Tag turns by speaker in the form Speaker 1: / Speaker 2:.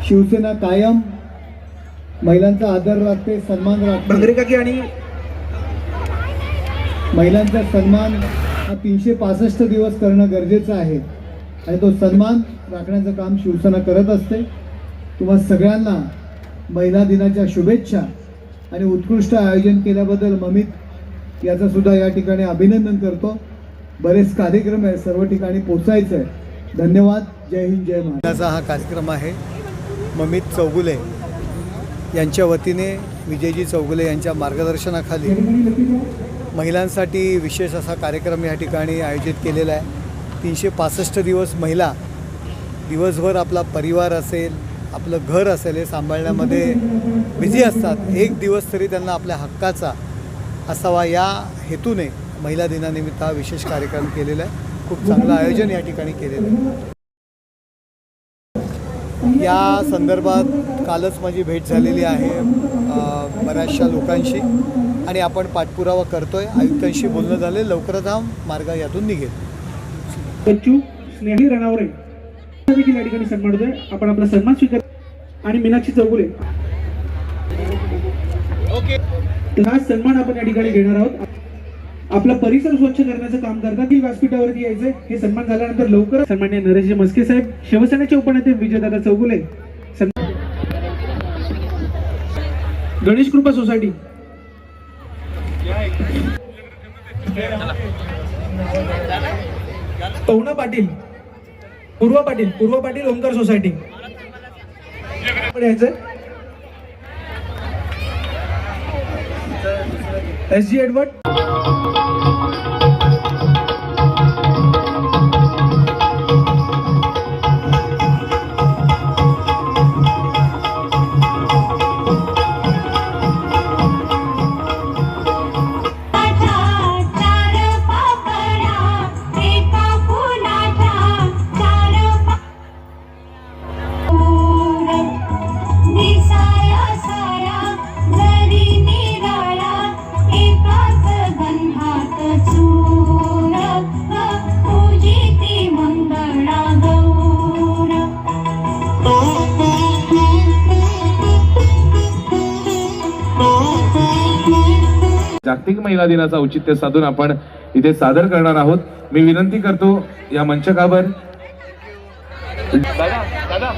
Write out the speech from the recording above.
Speaker 1: शिवसेना कायम महिलांचा आदर राखते, सन्मान राखते।
Speaker 2: भांगरेकाकी आणि
Speaker 1: महिलांचा सन्मान हा 365 दिवस करणं गरजेचं आहे आणि तो सन्मान राखण्याचं काम शिवसेना करत असते। तुम्हा सगळ्यांना महिला दिनाच्या शुभेच्छा आणि उत्कृष्ट आयोजन केल्याबद्दल ममित याचं सुद्धा या ठिकाणी अभिनंदन करतो। बरेच कार्यक्रम आहे, सर्व ठिकाणी पोचायचं आहे। धन्यवाद। जय हिंद, जय महाराष्ट्र। हा कार्यक्रम आहे ममित चौगुले यांच्या वतीने, विजयजी चौगुले यांच्या मार्गदर्शनाखाली महिलांसाठी विशेष असा कार्यक्रम या ठिकाणी आयोजित केलेला आहे। 365 दिवस महिला दिवसभर आपला परिवार असेल, आपलं घर असेल हे सांभाळण्यामध्ये बिझी असतात। एक दिवस तरी त्यांना आपल्या हक्काचा असावा या हेतूने महिला दिनानिमित्त हा विशेष कार्यक्रम केलेला आहे। खूप चांगलं आयोजन या ठिकाणी केलेलं आहे। या संदर्भात कालच माझी भेट झालेली आहे बऱ्याचशा लोकांशी आणि आपण पाठपुरावा करतोय। आयुक्तांशी बोलणं झाले, लवकरच हा मार्ग यातून निघेल।
Speaker 2: बच्चू स्नेही रणावरे देखील या ठिकाणी सन्मान होतोय। आपण आपला सन्मान स्वीकार आणि मीनाक्षी चौगुले हा सन्मान आपण या ठिकाणी घेणार आहोत। आपला परिसर स्वच्छ करण्याचं काम करतात, व्यासपीठावरती यायचे। हे सन्मान झाल्यानंतर लवकर सन्माननीय नरेश मस्के साहेब, शिवसेनेचे उपनेते Vijaydada Chougule, Ganesh Krupa society, Pavana Patil, Purva Patil Omkar society SG Edward,
Speaker 3: जागतिक महिला दिनाचा औचित्य साधून आपण इथे सादर करणार आहोत। मी विनंती करतो या मंचकावर दादा